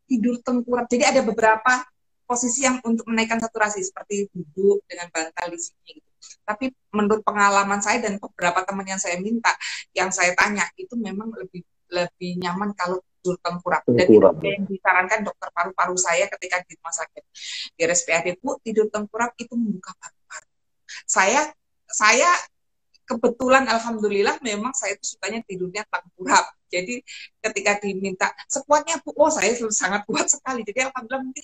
Tidur tengkurap. Jadi ada beberapa posisi yang untuk menaikkan saturasi, seperti duduk dengan bantal di sini gitu. Tapi menurut pengalaman saya dan beberapa teman yang saya tanya, itu memang lebih nyaman kalau tidur tengkurap. Dan itu yang disarankan dokter paru-paru saya ketika di rumah sakit di RSPAD, Bu, tidur tengkurap itu membuka paru-paru. Saya kebetulan alhamdulillah memang saya itu sukanya tidurnya tengkurap. Jadi ketika diminta sekuatnya, Bu, oh saya sangat kuat sekali. Jadi alhamdulillah mungkin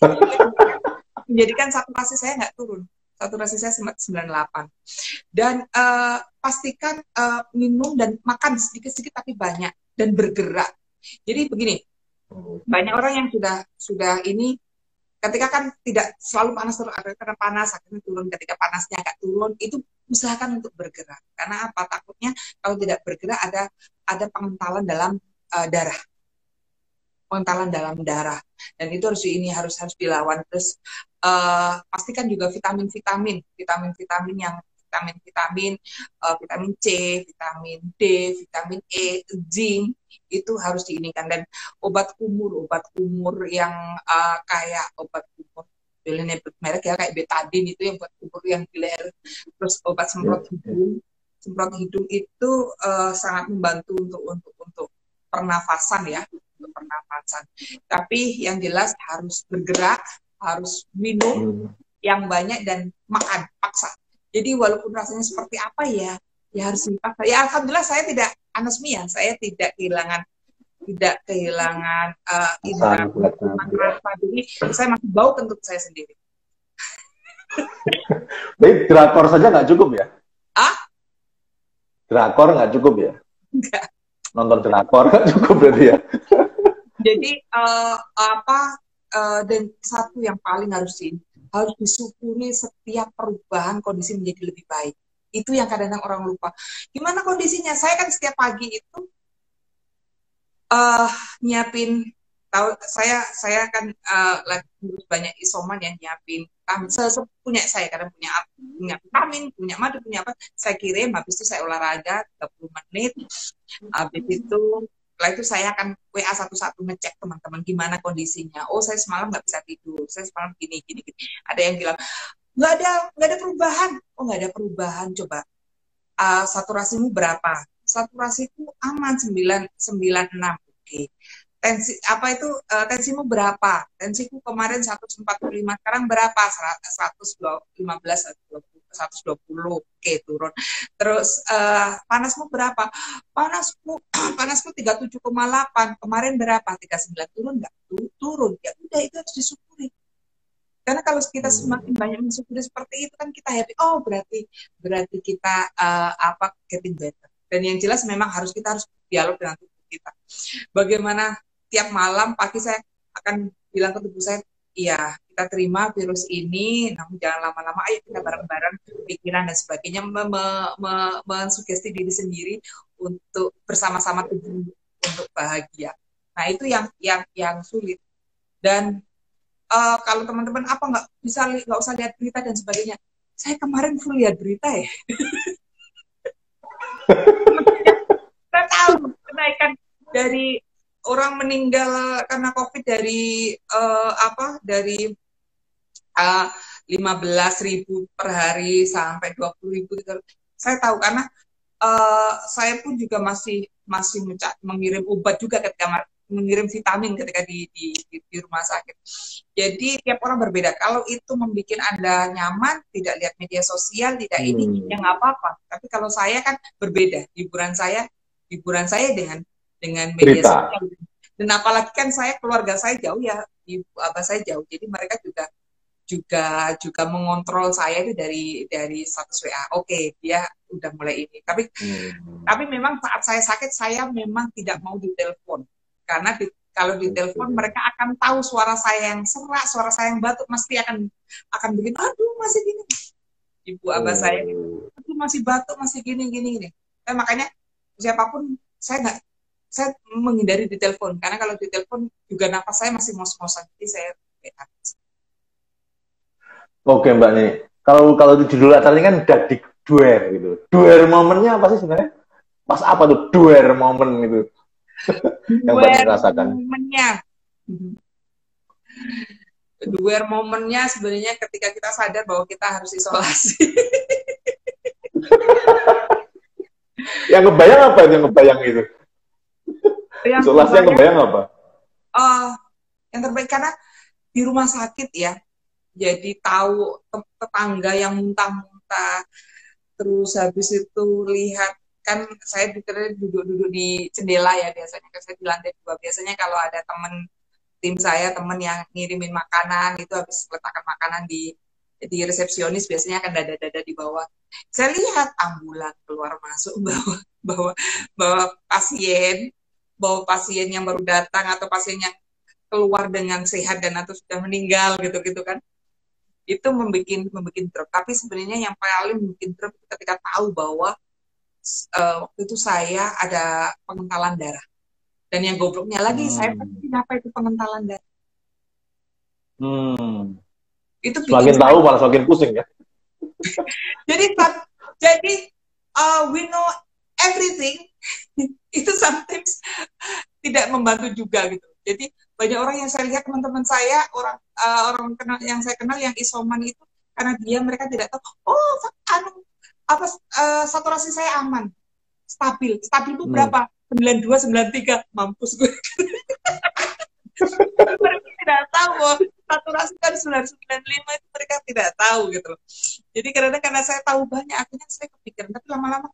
menjadikan saturasi saya nggak turun. Saturasi saya 98. Dan pastikan minum dan makan sedikit-sedikit tapi banyak dan bergerak. Jadi begini, banyak orang yang sudah ini ketika kan tidak selalu panas terus, karena panas akhirnya turun, ketika panasnya agak turun itu usahakan untuk bergerak. Karena apa? Takutnya kalau tidak bergerak ada pengentalan dalam darah. Pengentalan dalam darah. Dan itu harus dilawan. Terus pastikan juga vitamin yang vitamin C, vitamin D, vitamin E, zinc itu harus diinikan. Dan obat kumur yang kayak obat kumur merek ya kayak betadine itu yang buat kumur yang di leher. Terus obat semprot hidung itu sangat membantu untuk pernafasan ya, untuk pernafasan. Tapi yang jelas harus bergerak, harus minum yang banyak dan makan paksa. Jadi walaupun rasanya seperti apa ya harus dipaksa. Ya alhamdulillah saya tidak anosmia, saya tidak kehilangan indera rasa. Jadi saya masih bau kentut saya sendiri. Baik, drakor saja nggak cukup ya? Drakor nggak cukup ya? Enggak. Nonton drakor nggak cukup berarti ya? Jadi dan satu yang paling harus disyukuri setiap perubahan kondisi menjadi lebih baik. Itu yang kadang-kadang orang lupa. Gimana kondisinya? Saya kan setiap pagi itu nyiapin, saya kan lagi banyak isoman yang nyiapin punya saya kadang punya vitamin, punya madu, punya apa, saya kirim, habis itu saya olahraga 30 menit, habis itu setelah itu saya akan WA satu-satu ngecek teman-teman gimana kondisinya. Oh, saya semalam nggak bisa tidur, saya semalam gini. Ada yang bilang nggak ada perubahan. Oh, nggak ada perubahan. Coba saturasimu berapa? Saturasiku aman 96. Oke. Tensimu berapa? Tensiku kemarin 145, sekarang berapa? 115, 120. Oke, turun. Terus panasmu berapa? Panasku 37,8. Kemarin berapa? 39. Turun nggak? Turun. Ya udah, itu harus disyukuri. Karena kalau kita semakin banyak mensyukuri seperti itu kan kita happy. Oh, berarti kita getting better. Dan yang jelas memang kita harus dialog dengan tubuh kita. Bagaimana tiap malam pagi saya akan bilang ke tubuh saya, iya, kita terima virus ini, namun jangan lama-lama, ayo kita bareng-bareng pikiran dan sebagainya, mensugesti diri sendiri untuk bersama-sama tubuh untuk bahagia. Nah, itu yang sulit. Dan kalau teman-teman nggak usah lihat berita dan sebagainya. Saya kemarin full lihat berita ya. Kita tahu kenaikan dari orang meninggal karena COVID dari 15.000 per hari sampai 20.000. Saya tahu karena saya pun juga masih mengirim obat juga ketika mengirim vitamin ketika di rumah sakit. Jadi tiap orang berbeda. Kalau itu membuat Anda nyaman, tidak lihat media sosial, tidak ini, ya nggak apa-apa. Tapi kalau saya kan berbeda. Hiburan saya dengan media sosial. Dan apalagi kan keluarga saya jauh ya, ibu abah saya jauh. Jadi mereka juga mengontrol saya itu dari status WA. Oke, dia udah mulai ini. Tapi memang saat saya sakit saya memang tidak mau ditelepon. Karena kalau ditelepon mereka akan tahu suara saya yang serak, suara saya yang batuk, mesti akan begini. Aduh, masih gini. Ibu abah saya gitu. Aduh, masih batuk, masih gini. Makanya siapapun saya menghindari ditelepon karena kalau ditelepon juga nafas saya masih ngos-ngosan, jadi saya Oke Mbak nih, kalau di judul acaranya kan dadik duer gitu. Duer momennya apa sih sebenarnya? Pas apa tuh duer momen gitu? Yang Mbak rasakan. Duer momennya sebenarnya ketika kita sadar bahwa kita harus isolasi. Yang ngebayang apa? Isolasi yang kebayang apa? eh, yang terbaik karena di rumah sakit ya, jadi tahu tetangga yang muntah-muntah, terus habis itu lihat, kan saya duduk-duduk di jendela ya biasanya, kan saya di lantai 2, biasanya kalau ada tim saya, temen yang ngirimin makanan itu habis letakkan makanan di resepsionis, biasanya akan dada-dada di bawah. Saya lihat ambulan keluar masuk bawa bawa pasien, yang baru datang atau pasien yang keluar dengan sehat dan atau sudah meninggal gitu-gitu kan. Itu membuat drop. Tapi sebenarnya yang paling membuat drop ketika tahu bahwa waktu itu saya ada pengentalan darah. Dan yang gobloknya lagi, saya pasti apa itu pengentalan darah. Itu bikin Semakin tahu malah semakin pusing ya. jadi we know everything. Itu sometimes tidak membantu juga gitu. Jadi banyak orang yang saya lihat, teman-teman saya, orang kenal yang saya kenal yang isoman itu, karena mereka tidak tahu, saturasi saya aman, stabil itu berapa? 92, 93, mampus gue. Mereka tidak tahu bahwa saturasi kan 995, itu mereka tidak tahu gitu. Jadi karena saya tahu banyak, akhirnya saya kepikiran, tapi lama-lama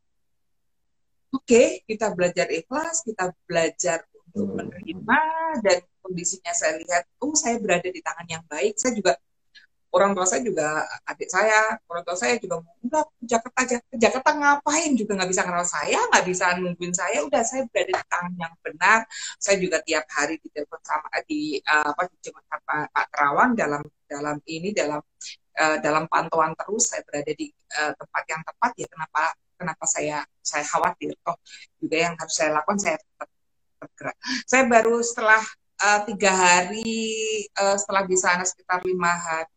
oke, kita belajar ikhlas, kita belajar untuk menerima, dan kondisinya saya lihat, saya berada di tangan yang baik. Saya juga, orang tua saya juga, adik saya, orang tua saya juga udah ke Jakarta aja. Ke Jakarta ngapain juga nggak bisa kenal saya, nggak bisa nungguin saya. Udah, saya berada di tangan yang benar. Saya juga tiap hari ditelepon sama di Pak Terawan dalam pantauan terus. Saya berada di tempat yang tepat ya. Kenapa saya khawatir? Juga yang harus saya lakukan, saya tetap bergerak. Saya baru setelah 3 hari setelah di sana sekitar 6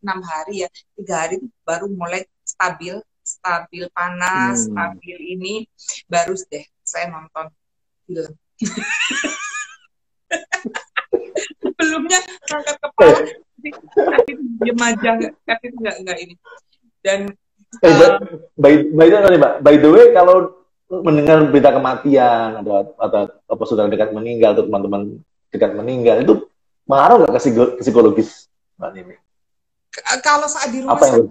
hari ya, 3 hari itu baru mulai stabil panas, stabil ini, baru deh saya nonton film. Sebelumnya angkat kepala, tapi diam aja, tapi nggak ini. Dan by the way, kalau mendengar berita kematian atau saudara dekat meninggal atau teman-teman dekat meninggal, itu pengaruh nggak ke psikologis, Mbak Nini? Kalau saat di rumah sakit,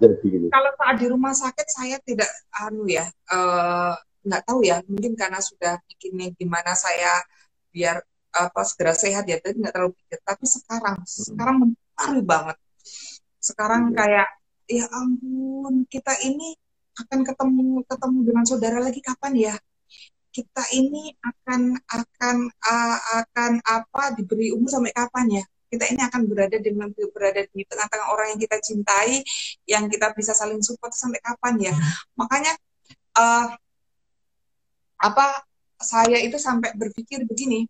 kalau saat di rumah sakit saya tidak nggak tahu ya, mungkin karena sudah bikinnya gimana saya biar segera sehat ya, tadi nggak terlalu pikir. Tapi sekarang mempengaruhi banget. Sekarang kayak ya ampun, kita ini akan ketemu dengan saudara lagi kapan ya? Kita ini akan diberi umur sampai kapan ya? Kita ini akan berada di tengah-tengah orang yang kita cintai, yang kita bisa saling support sampai kapan ya? Makanya saya itu sampai berpikir begini,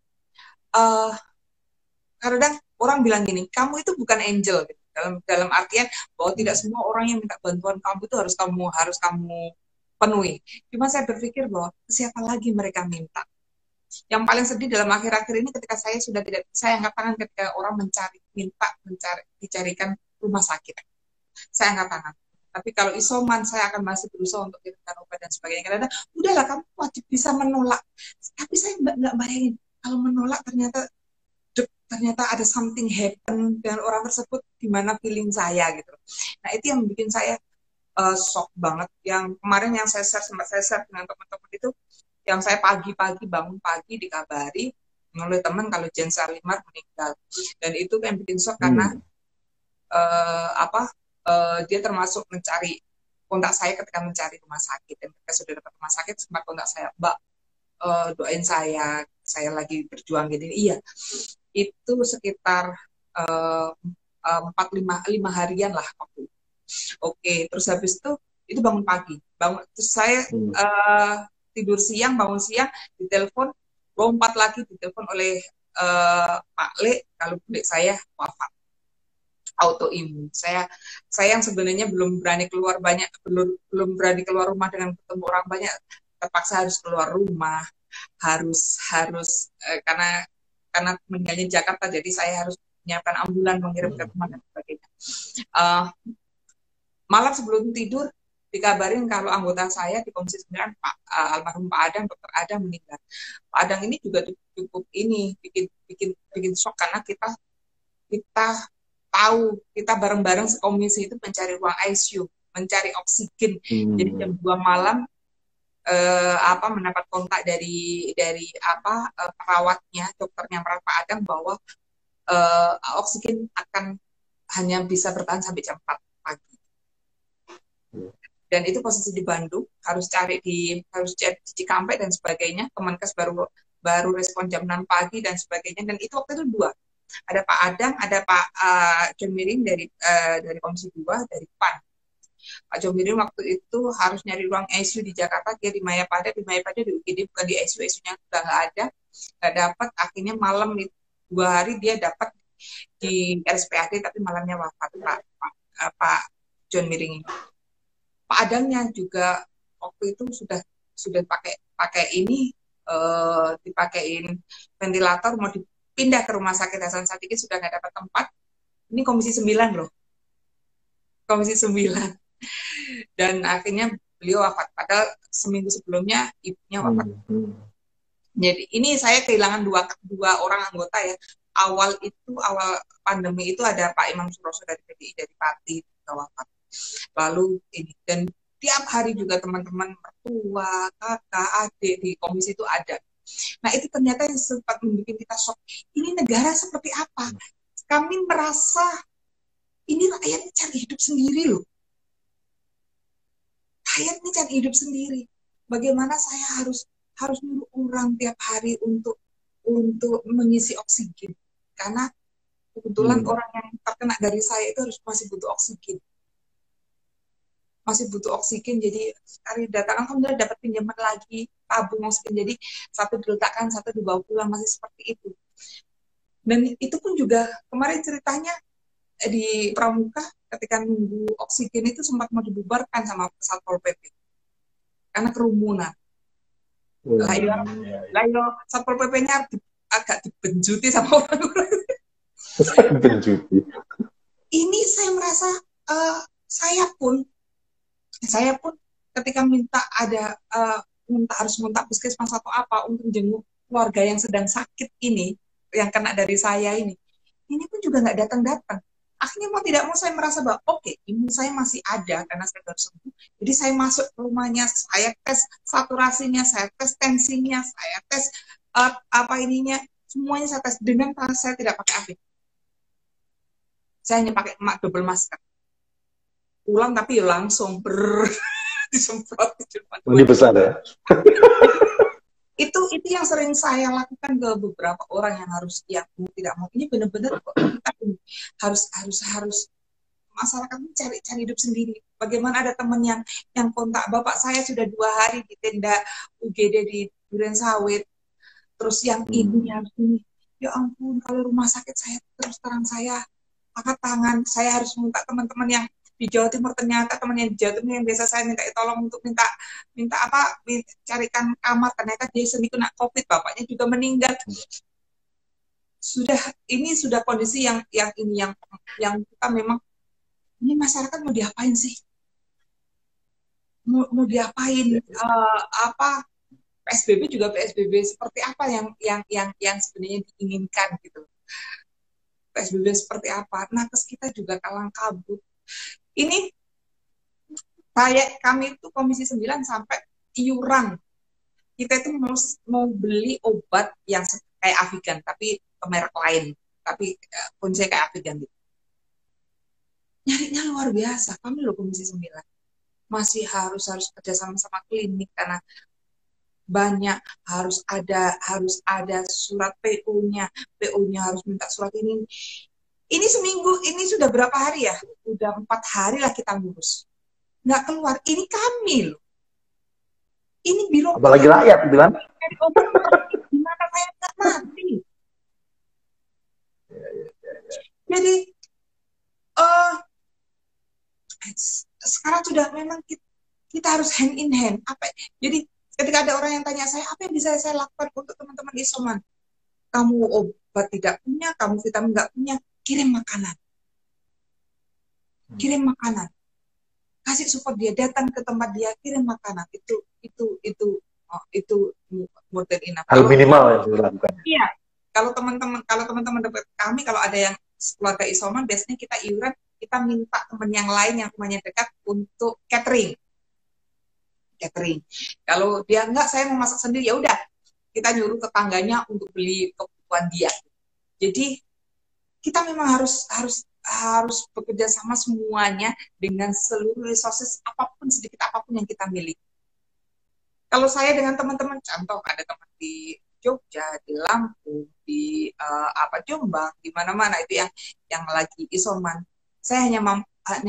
kadang orang bilang gini, kamu itu bukan angel, gitu. Dalam artian bahwa tidak semua orang yang minta bantuan kamu itu harus kamu penuhi. Cuma saya berpikir bahwa siapa lagi mereka minta. Yang paling sedih dalam akhir-akhir ini ketika saya sudah tidak, saya angkat tangan ketika orang dicarikan rumah sakit. Saya angkat tangan. Tapi kalau isoman, saya akan masih berusaha untuk kirimkan obat dan sebagainya. Karena udahlah, kamu wajib bisa menolak. Tapi saya nggak bayangin kalau menolak ternyata ada something happen dengan orang tersebut, gimana feeling saya gitu. Nah itu yang bikin saya shock banget. Yang kemarin yang saya share dengan teman-teman itu, yang saya pagi-pagi bangun pagi dikabari oleh teman kalau Jen Salimar meninggal, dan itu yang bikin shock karena dia termasuk mencari kontak saya ketika mencari rumah sakit, dan ketika sudah dapat rumah sakit sempat kontak saya, Mbak, doain saya lagi berjuang gini. Iya, itu sekitar 5 harian lah waktu itu. Oke, terus habis itu bangun pagi, terus saya tidur siang, bangun siang, ditelepon, lompat lagi ditelepon oleh Pak Le kalau bule saya wafat, autoimun. Saya yang sebenarnya belum berani keluar berani keluar rumah dengan ketemu orang banyak, terpaksa harus keluar rumah, harus karena meninggalnya Jakarta, jadi saya harus menyiapkan ambulan, mengirim ke rumah dan sebagainya. Malam sebelum tidur dikabarin kalau anggota saya di Komisi 9 almarhum Pak Adang, Dokter Adang meninggal. Pak Adang ini juga cukup ini bikin shock karena kita tahu kita bareng-bareng sekomisi itu mencari ruang ICU, mencari oksigen. Jadi jam 2 malam mendapat kontak dari perawatnya, dokternya merawat Pak Adang bahwa oksigen akan hanya bisa bertahan sampai jam 4 pagi. Dan itu posisi di Bandung, harus cari di Cikampek dan sebagainya. Kemenkes baru respon jam 6 pagi dan sebagainya. Dan itu waktu itu 2. Ada Pak Adang, ada Pak John Miring dari Komisi 2 dari PAN. Pak John Miring waktu itu harus nyari ruang ICU di Jakarta, dia di Mayapada di UGD, bukan di ICU, ICU-nya sudah nggak ada, nggak dapat. Akhirnya malam 2 hari dia dapat di RSPAD, tapi malamnya wafat Pak John Miring ini. Pak Adangnya juga waktu itu sudah pakai ini dipakein ventilator, mau dipindah ke rumah sakit Hasan Sadikin, sudah nggak dapat tempat. Ini Komisi 9 loh, Komisi 9. Dan akhirnya beliau wafat, padahal seminggu sebelumnya ibunya wafat. Jadi ini saya kehilangan dua orang anggota ya. Awal pandemi itu ada Pak Imam Suroso dari PDI, dari Pati, juga wafat. Lalu ini, dan tiap hari juga teman-teman mertua, kakak, adik di komisi itu ada. Nah itu ternyata yang sempat membuat kita shock. Ini negara seperti apa? Kami merasa ini rakyat cari hidup sendiri loh. Rakyat ini cari hidup sendiri. Bagaimana saya harus nyuruh orang tiap hari untuk mengisi oksigen? Karena kebetulan orang yang terkena dari saya itu masih butuh oksigen. Jadi sekali datang, alhamdulillah dapat pinjaman lagi tabung oksigen. Jadi satu diletakkan, satu dibawa pulang, masih seperti itu. Dan itu pun juga kemarin ceritanya di Pramuka ketika nunggu oksigen itu sempat mau dibubarkan sama Satpol PP karena kerumunan. Satpol PP-nya agak dibenjuti sama orang-orang. Benjuti. Ini saya merasa saya pun ketika minta harus minta puskesmas atau apa untuk jenguk keluarga yang sedang sakit ini, yang kena dari saya ini pun juga nggak datang. Akhirnya mau tidak mau saya merasa bahwa oke, imun saya masih ada karena saya baru sembuh. Jadi saya masuk ke rumahnya, saya tes saturasinya, saya tes tensinya, saya tes semuanya saya tes dengan saya tidak pakai APD. Saya hanya pakai double masker. Pulang tapi langsung disemprot. Ini besar ya. Itu yang sering saya lakukan ke beberapa orang yang harus tidak mau. Ini benar-benar kok kita harus masyarakat cari hidup sendiri. Bagaimana ada teman yang kontak bapak saya sudah 2 hari di tenda UGD di Duren Sawit. Terus yang ini harus ini. Ya ampun, kalau rumah sakit saya terus terang saya angkat tangan. Saya harus minta teman-teman yang di Jawa Timur, ternyata teman yang di Jawa Timur yang biasa saya minta tolong untuk minta carikan kamar, ternyata dia sendiri kena COVID, bapaknya juga meninggal. Sudah kondisi yang kita memang ini masyarakat mau diapain sih? Mau diapain? PSBB juga PSBB seperti apa yang sebenarnya diinginkan gitu. PSBB seperti apa? Nakes kita juga kalang kabut. Ini kami itu Komisi 9 sampai iuran. Kita itu mau beli obat yang kayak Avigan, tapi merek lain. Tapi kondisi kayak Avigan gitu. Nyarinya luar biasa. Kami loh Komisi 9. Masih harus kerja sama klinik karena banyak harus ada surat PO-nya harus minta surat ini. Ini seminggu, ini sudah berapa hari ya? Udah 4 hari lah kita ngurus. Nggak keluar. Ini kami loh. Ini biro. Apalagi rakyat, gitu kan? Gimana saya nggak mati? Jadi, sekarang sudah memang kita harus hand in hand. Jadi, ketika ada orang yang tanya saya, apa yang bisa saya lakukan untuk teman-teman isoman? Kamu obat tidak punya, kamu vitamin nggak punya, kirim makanan. kasih support dia, datang ke tempat dia, kirim makanan. Itu more than enough. Hal minimal yang dilakukan. Iya, kalau teman-teman dapat kami, kalau ada yang keluarga isoman, biasanya kita iuran, kita minta teman yang lain yang rumahnya dekat untuk catering. Kalau dia enggak, saya mau masak sendiri, ya udah kita nyuruh tetangganya untuk beli kebutuhan dia. Jadi kita memang harus bekerja sama semuanya dengan seluruh resources sedikit apapun yang kita miliki. Kalau saya dengan teman-teman, contoh ada teman di Jogja, di Lampung, di Jombang, di mana-mana itu yang lagi isoman. Saya hanya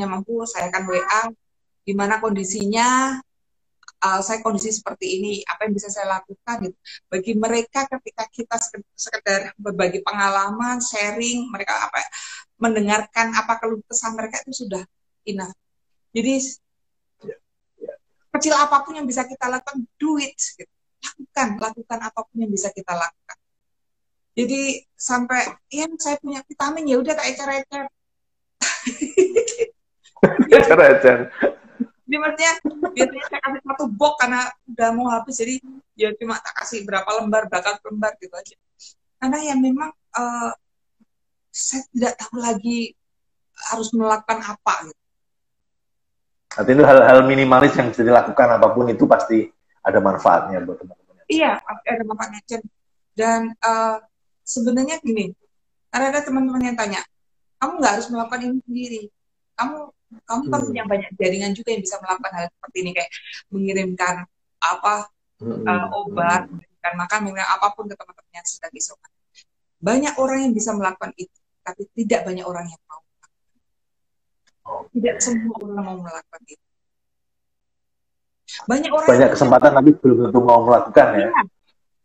mampu saya akan WA di mana kondisinya, saya kondisi seperti ini, apa yang bisa saya lakukan gitu. Bagi mereka ketika kita sekedar berbagi pengalaman, sharing, mereka mendengarkan apa keluh kesah mereka itu sudah enough. Jadi kecil apapun yang bisa kita lakukan, do it. Gitu. Lakukan apapun yang bisa kita lakukan. Jadi sampai saya punya vitamin, ya udah tak ecer-ecer. Ecer-ecer. Jadi maksudnya biasanya saya kasih 1 box karena udah mau habis, jadi ya cuma tak kasih berapa lembar gitu aja. Karena ya memang saya tidak tahu lagi harus melakukan apa gitu. Artinya itu hal-hal minimalis yang bisa dilakukan apapun itu pasti ada manfaatnya buat teman-teman. Iya, ada manfaatnya. Dan sebenarnya gini, karena ada teman-teman yang tanya, kamu nggak harus melakukan ini sendiri. Kamu kan punya banyak jaringan juga yang bisa melakukan hal seperti ini, kayak mengirimkan obat, mengirimkan makan, mengirimkan apapun ke teman-teman yang sedang isoman. Banyak orang yang bisa melakukan itu, tapi tidak banyak orang yang mau. Tidak semua orang mau melakukan itu. Banyak kesempatan tapi belum tentu mau melakukan ya.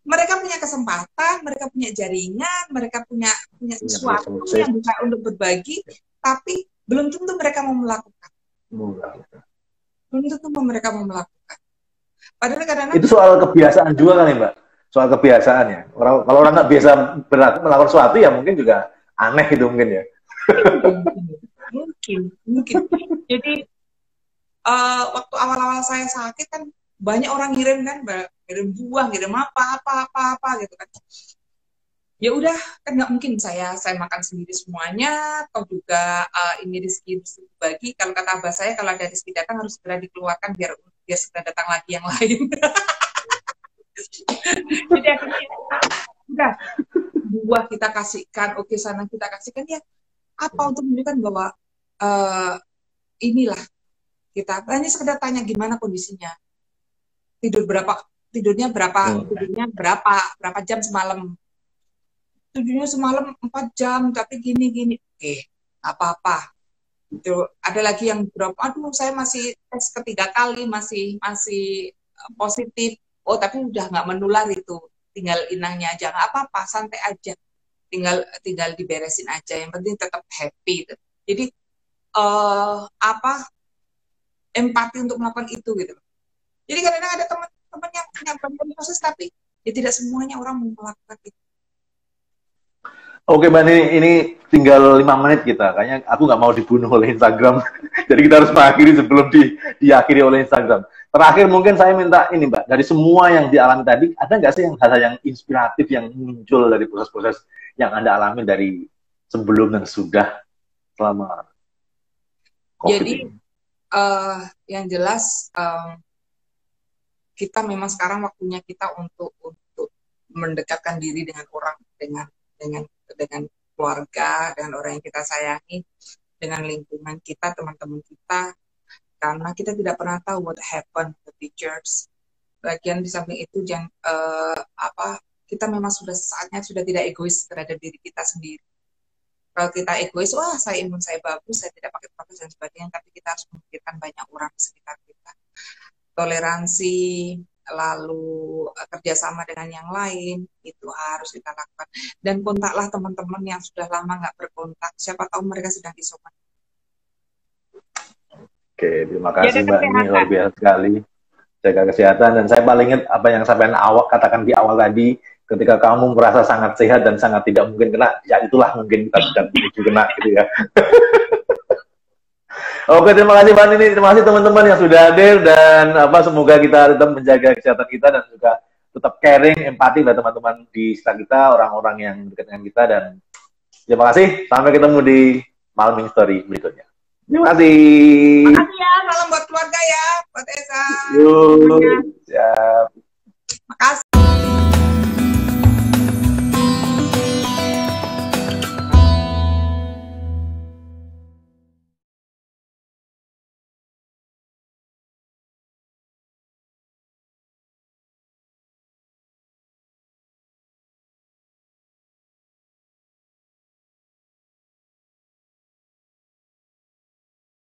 Mereka punya kesempatan, mereka punya jaringan, mereka punya sesuatu yang bisa untuk berbagi, tapi belum tentu mereka mau melakukan. Padahal kadang-kadang itu soal kebiasaan juga kan ya, Mbak? Soal kebiasaan ya. Kalau orang nggak biasa melakukan sesuatu ya mungkin juga aneh itu mungkin ya. Mungkin. Jadi waktu awal-awal saya sakit kan banyak orang ngirim buah, ngirim apa gitu kan. Ya udah, kan nggak mungkin saya makan sendiri semuanya, atau juga ini rezeki bagi. Kalau kata abah saya, kalau ada rezeki datang harus segera dikeluarkan biar segera datang lagi yang lain. Jadi akhirnya udah buah kita kasihkan, oke sana kita kasihkan, ya apa untuk menunjukkan bahwa inilah kita hanya sekedar tanya gimana kondisinya, tidurnya berapa jam semalam. Tidurnya semalam 4 jam, tapi gini. Oke, apa-apa. Itu ada lagi yang berapa? Aduh, saya masih tes ketiga kali, masih positif. Oh, tapi udah nggak menular itu. Tinggal inangnya aja, nggak apa-apa, santai aja. Tinggal diberesin aja. Yang penting tetap happy. Gitu. Jadi empati untuk melakukan itu gitu. Jadi kadang-kadang ada teman-teman yang punya banyak proses, tapi ya tidak semuanya orang mau melakukan itu. Oke, Mbak, ini tinggal 5 menit kita. Kayaknya aku nggak mau dibunuh oleh Instagram. Jadi kita harus mengakhiri sebelum diakhiri oleh Instagram. Terakhir mungkin saya minta ini, Mbak. Dari semua yang dialami tadi, ada nggak sih hal-hal yang inspiratif yang muncul dari proses-proses yang Anda alami dari sebelum dan sudah selama COVID Jadi, ini? yang jelas kita memang sekarang waktunya kita untuk mendekatkan diri dengan orang, dengan keluarga, dengan orang yang kita sayangi, dengan lingkungan kita, teman-teman kita, karena kita tidak pernah tahu what happen to the teachers. Bagian di samping itu kita memang saatnya sudah tidak egois terhadap diri kita sendiri. Kalau kita egois, wah saya imun saya bagus, saya tidak pakai prokes dan sebagainya, tapi kita harus memikirkan banyak orang di sekitar kita. Toleransi, lalu kerjasama dengan yang lain, itu harus kita lakukan. Dan kontaklah teman-teman yang sudah lama nggak berkontak, siapa tahu mereka sedang isoman. Oke, terima kasih Mbak, ini luar biasa sekali. Jaga kesehatan, dan saya paling ingat apa yang sampai katakan di awal tadi, ketika kamu merasa sangat sehat dan sangat tidak mungkin kena, ya itulah mungkin kita sedang menuju kena gitu ya. Oke, terima kasih Mbak Nini, terima kasih teman-teman yang sudah hadir dan semoga kita tetap menjaga kesehatan kita dan juga tetap caring, empati pada teman-teman di sekitar kita, orang-orang yang dekat dengan kita dan terima kasih. Sampai ketemu di Malming Story berikutnya. Terima kasih. Terima kasih ya, salam buat keluarga ya, buat Esa. Yuk, siap. Makasih.